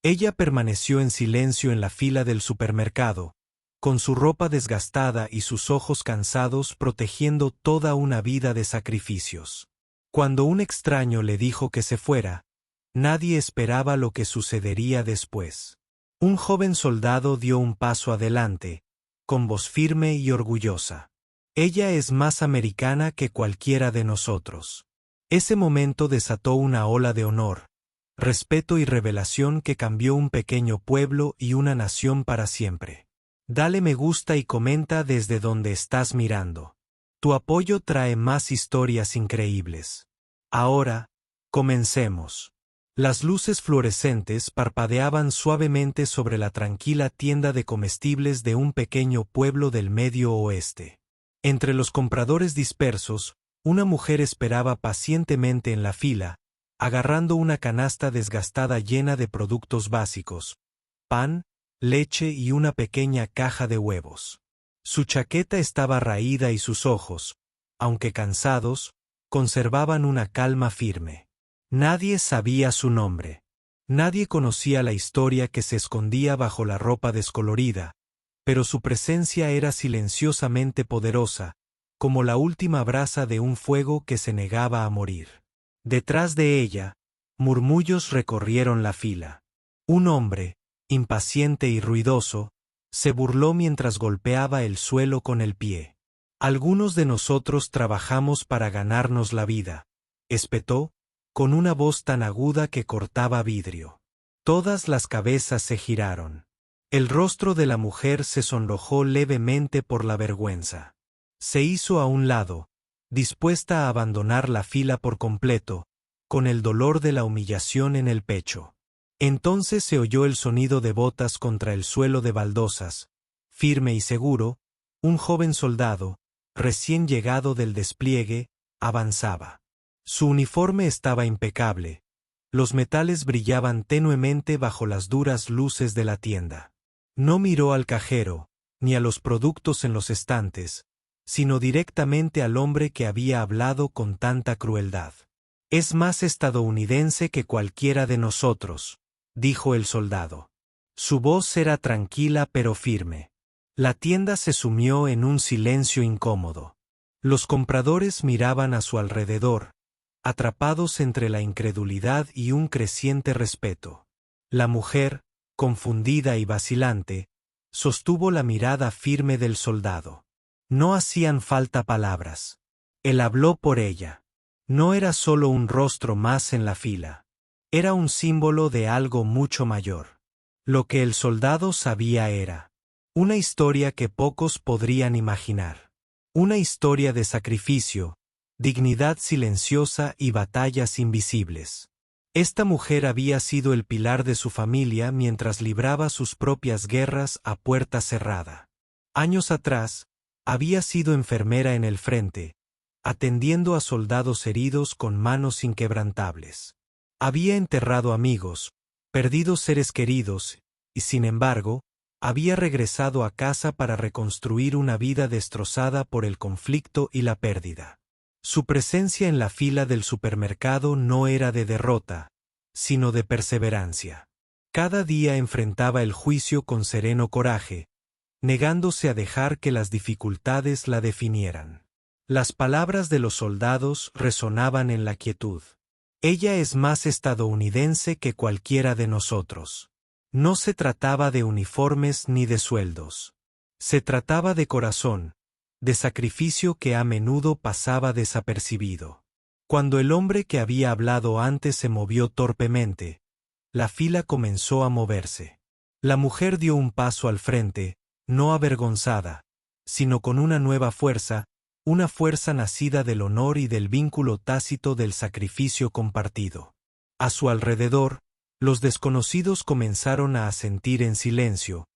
Ella permaneció en silencio en la fila del supermercado, con su ropa desgastada y sus ojos cansados protegiendo toda una vida de sacrificios. Cuando un extraño le dijo que se fuera, nadie esperaba lo que sucedería después. Un joven soldado dio un paso adelante, con voz firme y orgullosa. Ella es más americana que cualquiera de nosotros. Ese momento desató una ola de honor, respeto y revelación que cambió un pequeño pueblo y una nación para siempre. Dale me gusta y comenta desde donde estás mirando. Tu apoyo trae más historias increíbles. Ahora, comencemos. Las luces fluorescentes parpadeaban suavemente sobre la tranquila tienda de comestibles de un pequeño pueblo del Medio Oeste. Entre los compradores dispersos, una mujer esperaba pacientemente en la fila, agarrando una canasta desgastada llena de productos básicos: pan, leche y una pequeña caja de huevos. Su chaqueta estaba raída y sus ojos, aunque cansados, conservaban una calma firme. Nadie sabía su nombre. Nadie conocía la historia que se escondía bajo la ropa descolorida, pero su presencia era silenciosamente poderosa, como la última brasa de un fuego que se negaba a morir. Detrás de ella, murmullos recorrieron la fila. Un hombre, impaciente y ruidoso, se burló mientras golpeaba el suelo con el pie. Algunos de nosotros trabajamos para ganarnos la vida, espetó, con una voz tan aguda que cortaba vidrio. Todas las cabezas se giraron. El rostro de la mujer se sonrojó levemente por la vergüenza. Se hizo a un lado, dispuesta a abandonar la fila por completo, con el dolor de la humillación en el pecho. Entonces se oyó el sonido de botas contra el suelo de baldosas. Firme y seguro, un joven soldado, recién llegado del despliegue, avanzaba. Su uniforme estaba impecable. Los metales brillaban tenuemente bajo las duras luces de la tienda. No miró al cajero, ni a los productos en los estantes, sino directamente al hombre que había hablado con tanta crueldad. «Es más estadounidense que cualquiera de nosotros», dijo el soldado. Su voz era tranquila pero firme. La tienda se sumió en un silencio incómodo. Los compradores miraban a su alrededor, atrapados entre la incredulidad y un creciente respeto. La mujer, confundida y vacilante, sostuvo la mirada firme del soldado. No hacían falta palabras. Él habló por ella. No era solo un rostro más en la fila. Era un símbolo de algo mucho mayor. Lo que el soldado sabía era una historia que pocos podrían imaginar. Una historia de sacrificio, dignidad silenciosa y batallas invisibles. Esta mujer había sido el pilar de su familia mientras libraba sus propias guerras a puerta cerrada. Años atrás, había sido enfermera en el frente, atendiendo a soldados heridos con manos inquebrantables. Había enterrado amigos, perdido seres queridos, y sin embargo, había regresado a casa para reconstruir una vida destrozada por el conflicto y la pérdida. Su presencia en la fila del supermercado no era de derrota, sino de perseverancia. Cada día enfrentaba el juicio con sereno coraje, negándose a dejar que las dificultades la definieran. Las palabras de los soldados resonaban en la quietud. Ella es más estadounidense que cualquiera de nosotros. No se trataba de uniformes ni de sueldos. Se trataba de corazón, de sacrificio que a menudo pasaba desapercibido. Cuando el hombre que había hablado antes se movió torpemente, la fila comenzó a moverse. La mujer dio un paso al frente, no avergonzada, sino con una nueva fuerza, una fuerza nacida del honor y del vínculo tácito del sacrificio compartido. A su alrededor, los desconocidos comenzaron a asentir en silencio,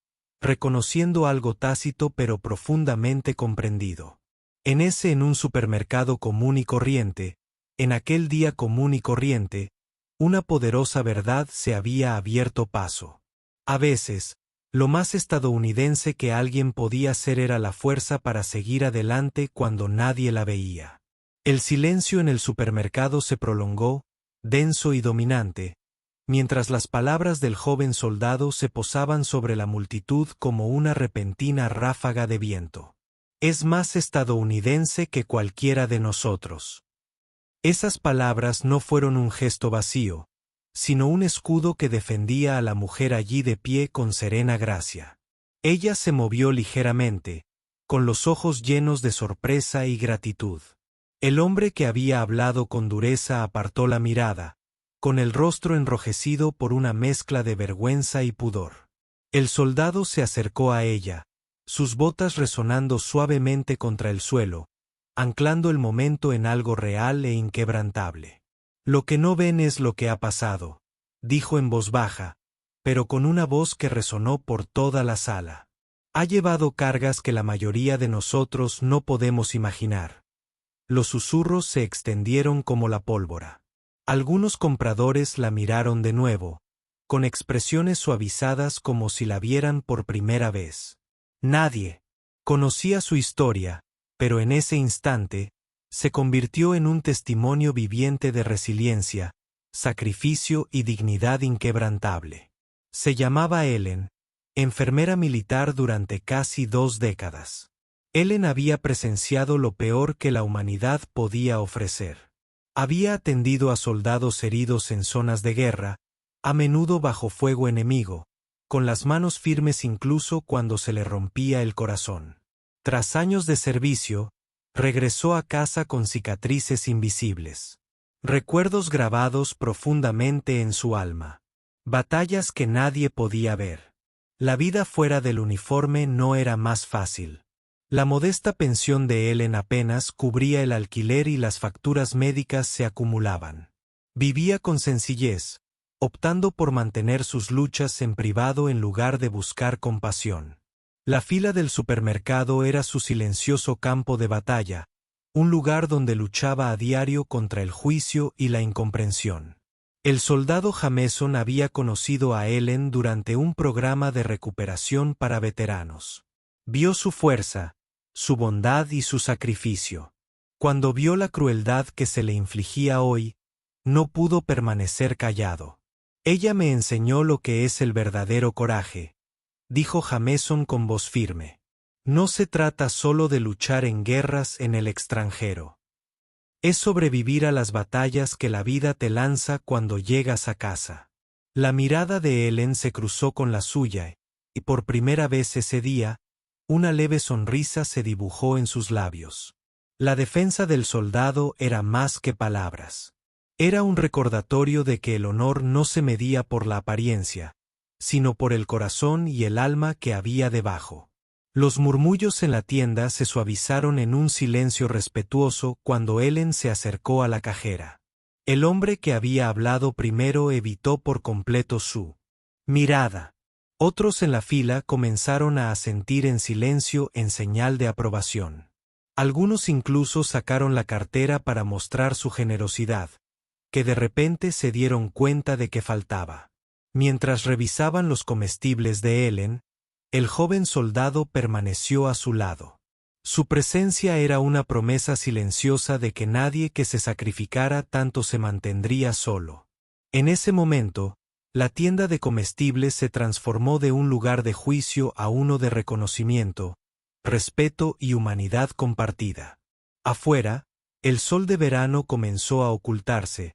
reconociendo algo tácito pero profundamente comprendido. En un supermercado común y corriente, en aquel día común y corriente, una poderosa verdad se había abierto paso. A veces, lo más estadounidense que alguien podía ser era la fuerza para seguir adelante cuando nadie la veía. El silencio en el supermercado se prolongó, denso y dominante, mientras las palabras del joven soldado se posaban sobre la multitud como una repentina ráfaga de viento. Es más estadounidense que cualquiera de nosotros. Esas palabras no fueron un gesto vacío, sino un escudo que defendía a la mujer allí de pie con serena gracia. Ella se movió ligeramente, con los ojos llenos de sorpresa y gratitud. El hombre que había hablado con dureza apartó la mirada, con el rostro enrojecido por una mezcla de vergüenza y pudor. El soldado se acercó a ella, sus botas resonando suavemente contra el suelo, anclando el momento en algo real e inquebrantable. Lo que no ven es lo que ha pasado, dijo en voz baja, pero con una voz que resonó por toda la sala. Ha llevado cargas que la mayoría de nosotros no podemos imaginar. Los susurros se extendieron como la pólvora. Algunos compradores la miraron de nuevo, con expresiones suavizadas como si la vieran por primera vez. Nadie conocía su historia, pero en ese instante, se convirtió en un testimonio viviente de resiliencia, sacrificio y dignidad inquebrantable. Se llamaba Ellen, enfermera militar durante casi 2 décadas. Ellen había presenciado lo peor que la humanidad podía ofrecer. Había atendido a soldados heridos en zonas de guerra, a menudo bajo fuego enemigo, con las manos firmes incluso cuando se le rompía el corazón. Tras años de servicio, regresó a casa con cicatrices invisibles. Recuerdos grabados profundamente en su alma. Batallas que nadie podía ver. La vida fuera del uniforme no era más fácil. La modesta pensión de Ellen apenas cubría el alquiler y las facturas médicas se acumulaban. Vivía con sencillez, optando por mantener sus luchas en privado en lugar de buscar compasión. La fila del supermercado era su silencioso campo de batalla, un lugar donde luchaba a diario contra el juicio y la incomprensión. El soldado Jameson había conocido a Ellen durante un programa de recuperación para veteranos. Vio su fuerza, su bondad y su sacrificio. Cuando vio la crueldad que se le infligía hoy, no pudo permanecer callado. Ella me enseñó lo que es el verdadero coraje, dijo Jameson con voz firme. No se trata solo de luchar en guerras en el extranjero. Es sobrevivir a las batallas que la vida te lanza cuando llegas a casa. La mirada de Ellen se cruzó con la suya, y por primera vez ese día, una leve sonrisa se dibujó en sus labios. La defensa del soldado era más que palabras. Era un recordatorio de que el honor no se medía por la apariencia, sino por el corazón y el alma que había debajo. Los murmullos en la tienda se suavizaron en un silencio respetuoso cuando Ellen se acercó a la cajera. El hombre que había hablado primero evitó por completo su mirada. Otros en la fila comenzaron a asentir en silencio en señal de aprobación. Algunos incluso sacaron la cartera para mostrar su generosidad, que de repente se dieron cuenta de que faltaba. Mientras revisaban los comestibles de Ellen, el joven soldado permaneció a su lado. Su presencia era una promesa silenciosa de que nadie que se sacrificara tanto se mantendría solo. En ese momento, la tienda de comestibles se transformó de un lugar de juicio a uno de reconocimiento, respeto y humanidad compartida. Afuera, el sol de verano comenzó a ocultarse,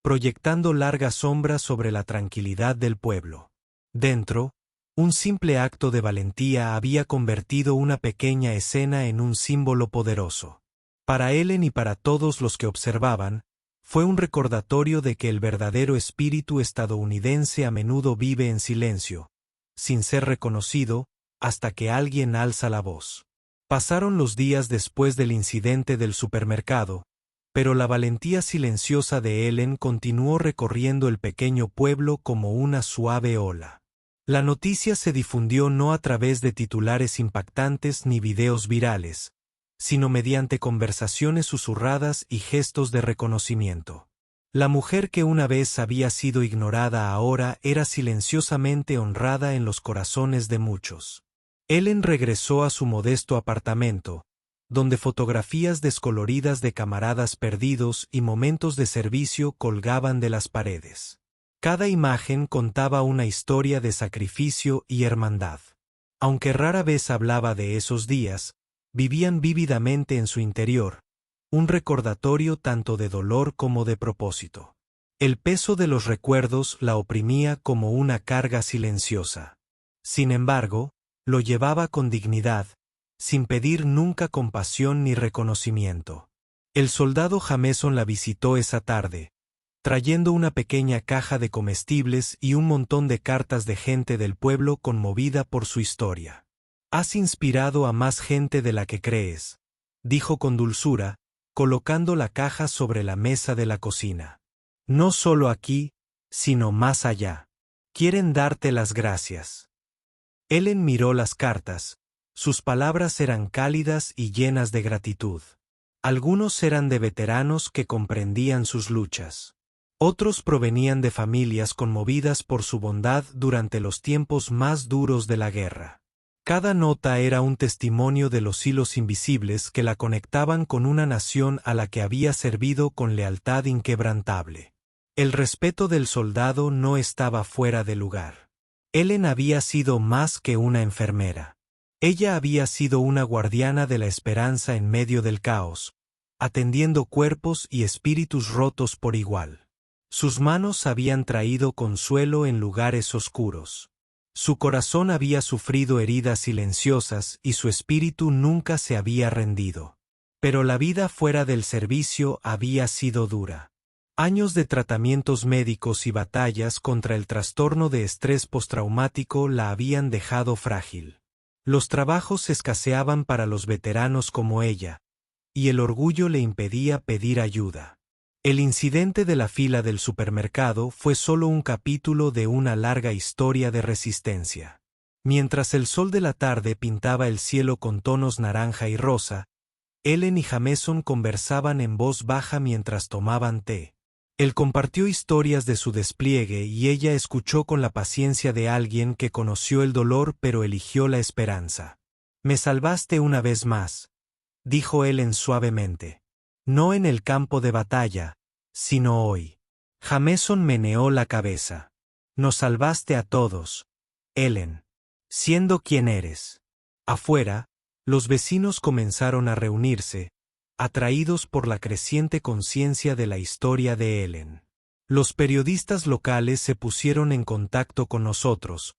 proyectando largas sombras sobre la tranquilidad del pueblo. Dentro, un simple acto de valentía había convertido una pequeña escena en un símbolo poderoso. Para Ellen y para todos los que observaban, fue un recordatorio de que el verdadero espíritu estadounidense a menudo vive en silencio, sin ser reconocido, hasta que alguien alza la voz. Pasaron los días después del incidente del supermercado, pero la valentía silenciosa de Ellen continuó recorriendo el pequeño pueblo como una suave ola. La noticia se difundió no a través de titulares impactantes ni videos virales, sino mediante conversaciones susurradas y gestos de reconocimiento. La mujer que una vez había sido ignorada ahora era silenciosamente honrada en los corazones de muchos. Ellen regresó a su modesto apartamento, donde fotografías descoloridas de camaradas perdidos y momentos de servicio colgaban de las paredes. Cada imagen contaba una historia de sacrificio y hermandad. Aunque rara vez hablaba de esos días, vivían vívidamente en su interior, un recordatorio tanto de dolor como de propósito. El peso de los recuerdos la oprimía como una carga silenciosa. Sin embargo, lo llevaba con dignidad, sin pedir nunca compasión ni reconocimiento. El soldado Jameson la visitó esa tarde, trayendo una pequeña caja de comestibles y un montón de cartas de gente del pueblo conmovida por su historia. «Has inspirado a más gente de la que crees», dijo con dulzura, colocando la caja sobre la mesa de la cocina. «No solo aquí, sino más allá. Quieren darte las gracias». Ellen miró las cartas. Sus palabras eran cálidas y llenas de gratitud. Algunos eran de veteranos que comprendían sus luchas. Otros provenían de familias conmovidas por su bondad durante los tiempos más duros de la guerra. Cada nota era un testimonio de los hilos invisibles que la conectaban con una nación a la que había servido con lealtad inquebrantable. El respeto del soldado no estaba fuera de lugar. Ellen había sido más que una enfermera. Ella había sido una guardiana de la esperanza en medio del caos, atendiendo cuerpos y espíritus rotos por igual. Sus manos habían traído consuelo en lugares oscuros. Su corazón había sufrido heridas silenciosas y su espíritu nunca se había rendido. Pero la vida fuera del servicio había sido dura. Años de tratamientos médicos y batallas contra el trastorno de estrés postraumático la habían dejado frágil. Los trabajos escaseaban para los veteranos como ella, y el orgullo le impedía pedir ayuda. El incidente de la fila del supermercado fue solo un capítulo de una larga historia de resistencia. Mientras el sol de la tarde pintaba el cielo con tonos naranja y rosa, Ellen y Jameson conversaban en voz baja mientras tomaban té. Él compartió historias de su despliegue y ella escuchó con la paciencia de alguien que conoció el dolor pero eligió la esperanza. «Me salvaste una vez más», dijo Ellen suavemente. «No en el campo de batalla, sino hoy». Jameson meneó la cabeza. «Nos salvaste a todos, Ellen, siendo quien eres». Afuera, los vecinos comenzaron a reunirse, atraídos por la creciente conciencia de la historia de Ellen. Los periodistas locales se pusieron en contacto con nosotros,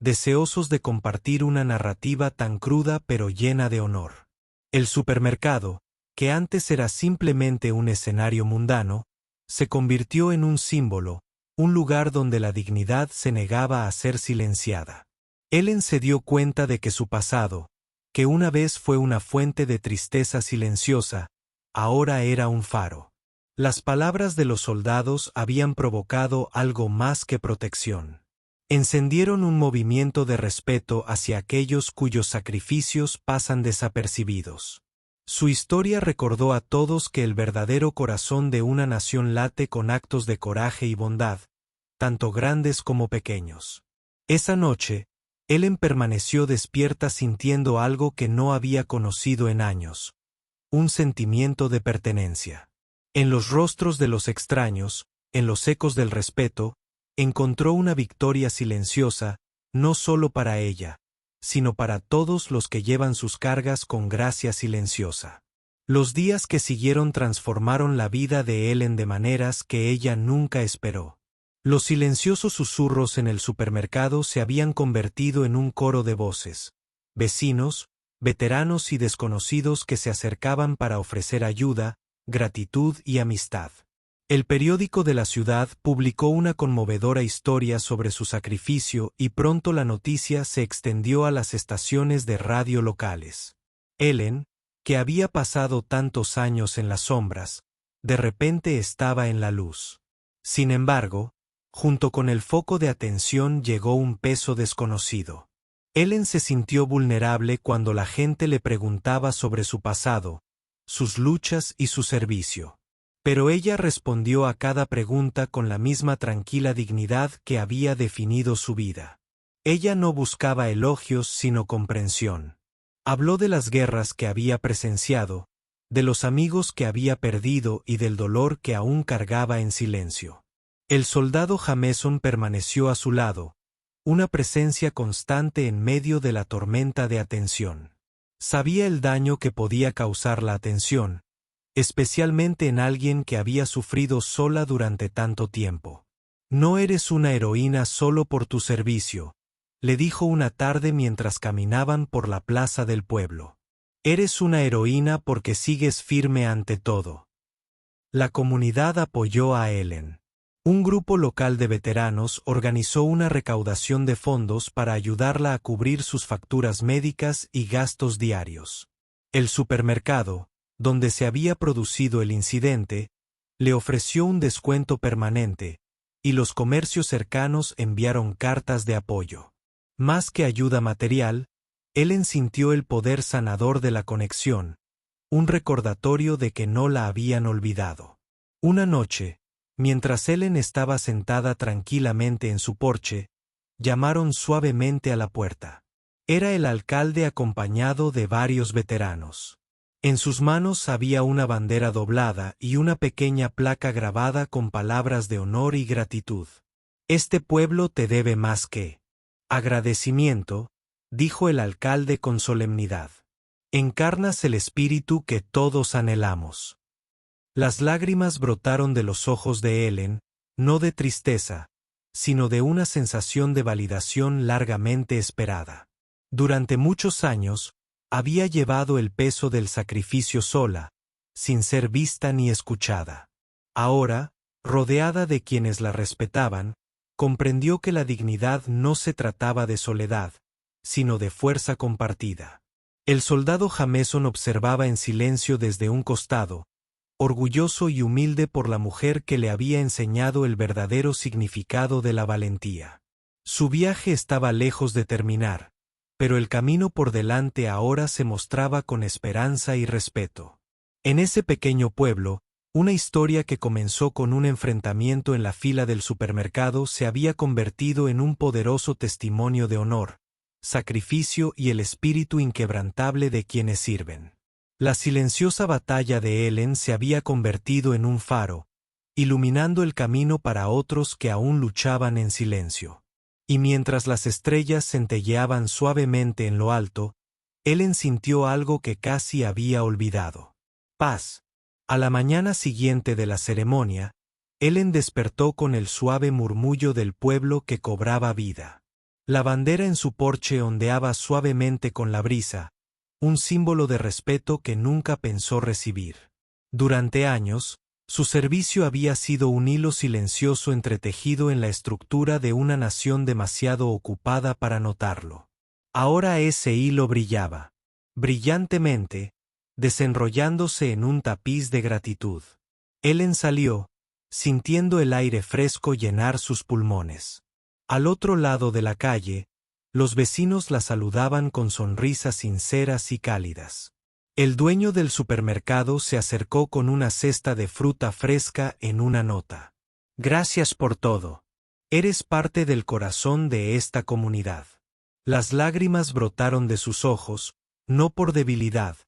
deseosos de compartir una narrativa tan cruda pero llena de honor. El supermercado, que antes era simplemente un escenario mundano, se convirtió en un símbolo, un lugar donde la dignidad se negaba a ser silenciada. Ellen se dio cuenta de que su pasado, que una vez fue una fuente de tristeza silenciosa, ahora era un faro. Las palabras de los soldados habían provocado algo más que protección. Encendieron un movimiento de respeto hacia aquellos cuyos sacrificios pasan desapercibidos. Su historia recordó a todos que el verdadero corazón de una nación late con actos de coraje y bondad, tanto grandes como pequeños. Esa noche, Ellen permaneció despierta sintiendo algo que no había conocido en años, un sentimiento de pertenencia. En los rostros de los extraños, en los ecos del respeto, encontró una victoria silenciosa, no solo para ella, sino para todos los que llevan sus cargas con gracia silenciosa. Los días que siguieron transformaron la vida de Ellen de maneras que ella nunca esperó. Los silenciosos susurros en el supermercado se habían convertido en un coro de voces, vecinos, veteranos y desconocidos que se acercaban para ofrecer ayuda, gratitud y amistad. El periódico de la ciudad publicó una conmovedora historia sobre su sacrificio y pronto la noticia se extendió a las estaciones de radio locales. Ellen, que había pasado tantos años en las sombras, de repente estaba en la luz. Sin embargo, junto con el foco de atención llegó un peso desconocido. Ellen se sintió vulnerable cuando la gente le preguntaba sobre su pasado, sus luchas y su servicio. Pero ella respondió a cada pregunta con la misma tranquila dignidad que había definido su vida. Ella no buscaba elogios sino comprensión. Habló de las guerras que había presenciado, de los amigos que había perdido y del dolor que aún cargaba en silencio. El soldado Jameson permaneció a su lado, una presencia constante en medio de la tormenta de atención. Sabía el daño que podía causar la atención, especialmente en alguien que había sufrido sola durante tanto tiempo. No eres una heroína solo por tu servicio, le dijo una tarde mientras caminaban por la plaza del pueblo. Eres una heroína porque sigues firme ante todo. La comunidad apoyó a Ellen. Un grupo local de veteranos organizó una recaudación de fondos para ayudarla a cubrir sus facturas médicas y gastos diarios. El supermercado, donde se había producido el incidente, le ofreció un descuento permanente, y los comercios cercanos enviaron cartas de apoyo. Más que ayuda material, Ellen sintió el poder sanador de la conexión, un recordatorio de que no la habían olvidado. Una noche, mientras Ellen estaba sentada tranquilamente en su porche, llamaron suavemente a la puerta. Era el alcalde acompañado de varios veteranos. En sus manos había una bandera doblada y una pequeña placa grabada con palabras de honor y gratitud. Este pueblo te debe más que agradecimiento, dijo el alcalde con solemnidad. Encarnas el espíritu que todos anhelamos. Las lágrimas brotaron de los ojos de Ellen, no de tristeza, sino de una sensación de validación largamente esperada. Durante muchos años, había llevado el peso del sacrificio sola, sin ser vista ni escuchada. Ahora, rodeada de quienes la respetaban, comprendió que la dignidad no se trataba de soledad, sino de fuerza compartida. El soldado Jameson observaba en silencio desde un costado, orgulloso y humilde por la mujer que le había enseñado el verdadero significado de la valentía. Su viaje estaba lejos de terminar, pero el camino por delante ahora se mostraba con esperanza y respeto. En ese pequeño pueblo, una historia que comenzó con un enfrentamiento en la fila del supermercado se había convertido en un poderoso testimonio de honor, sacrificio y el espíritu inquebrantable de quienes sirven. La silenciosa batalla de Ellen se había convertido en un faro, iluminando el camino para otros que aún luchaban en silencio. Y mientras las estrellas centelleaban suavemente en lo alto, Ellen sintió algo que casi había olvidado. Paz. A la mañana siguiente de la ceremonia, Ellen despertó con el suave murmullo del pueblo que cobraba vida. La bandera en su porche ondeaba suavemente con la brisa, un símbolo de respeto que nunca pensó recibir. Durante años, su servicio había sido un hilo silencioso entretejido en la estructura de una nación demasiado ocupada para notarlo. Ahora ese hilo brillaba, brillantemente, desenrollándose en un tapiz de gratitud. Ellen salió, sintiendo el aire fresco llenar sus pulmones. Al otro lado de la calle, los vecinos la saludaban con sonrisas sinceras y cálidas. El dueño del supermercado se acercó con una cesta de fruta fresca en una nota. Gracias por todo. Eres parte del corazón de esta comunidad. Las lágrimas brotaron de sus ojos, no por debilidad,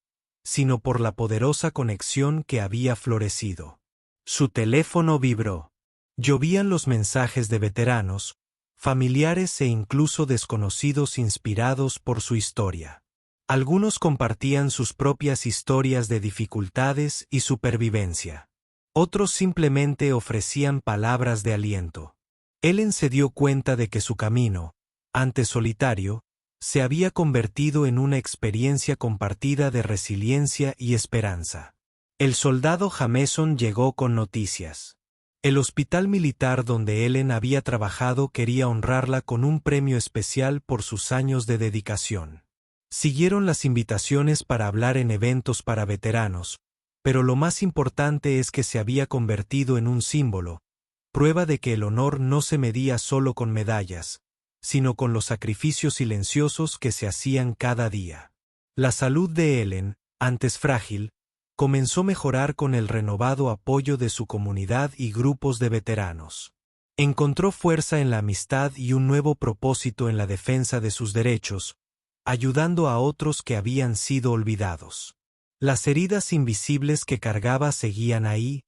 sino por la poderosa conexión que había florecido. Su teléfono vibró. Llovían los mensajes de veteranos, familiares e incluso desconocidos inspirados por su historia. Algunos compartían sus propias historias de dificultades y supervivencia. Otros simplemente ofrecían palabras de aliento. Ellen se dio cuenta de que su camino, antes solitario, se había convertido en una experiencia compartida de resiliencia y esperanza. El soldado Jameson llegó con noticias. El hospital militar donde Ellen había trabajado quería honrarla con un premio especial por sus años de dedicación. Siguieron las invitaciones para hablar en eventos para veteranos, pero lo más importante es que se había convertido en un símbolo, prueba de que el honor no se medía solo con medallas, sino con los sacrificios silenciosos que se hacían cada día. La salud de Ellen, antes frágil, comenzó a mejorar con el renovado apoyo de su comunidad y grupos de veteranos. Encontró fuerza en la amistad y un nuevo propósito en la defensa de sus derechos, ayudando a otros que habían sido olvidados. Las heridas invisibles que cargaba seguían ahí,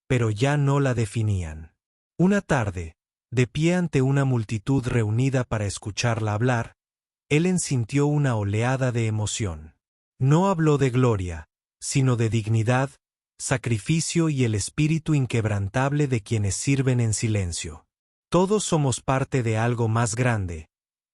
pero ya no la definían. Una tarde, de pie ante una multitud reunida para escucharla hablar, Ellen sintió una oleada de emoción. No habló de gloria, sino de dignidad, sacrificio y el espíritu inquebrantable de quienes sirven en silencio. Todos somos parte de algo más grande,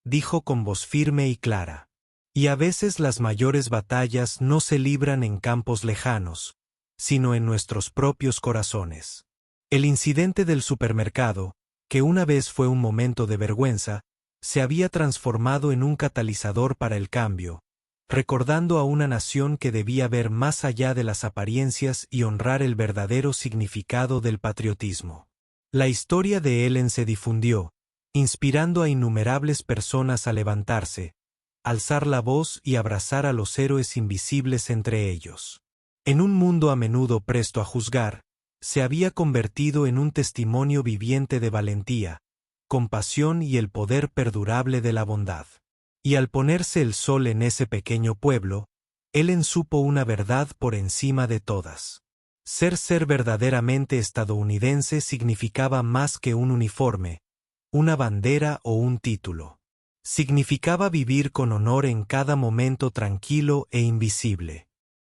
dijo con voz firme y clara. Y a veces las mayores batallas no se libran en campos lejanos, sino en nuestros propios corazones. El incidente del supermercado, que una vez fue un momento de vergüenza, se había transformado en un catalizador para el cambio, recordando a una nación que debía ver más allá de las apariencias y honrar el verdadero significado del patriotismo. La historia de Ellen se difundió, inspirando a innumerables personas a levantarse, alzar la voz y abrazar a los héroes invisibles entre ellos. En un mundo a menudo presto a juzgar, se había convertido en un testimonio viviente de valentía, compasión y el poder perdurable de la bondad. Y al ponerse el sol en ese pequeño pueblo, Ellen supo una verdad por encima de todas. Ser verdaderamente estadounidense significaba más que un uniforme, una bandera o un título. Significaba vivir con honor en cada momento tranquilo e invisible.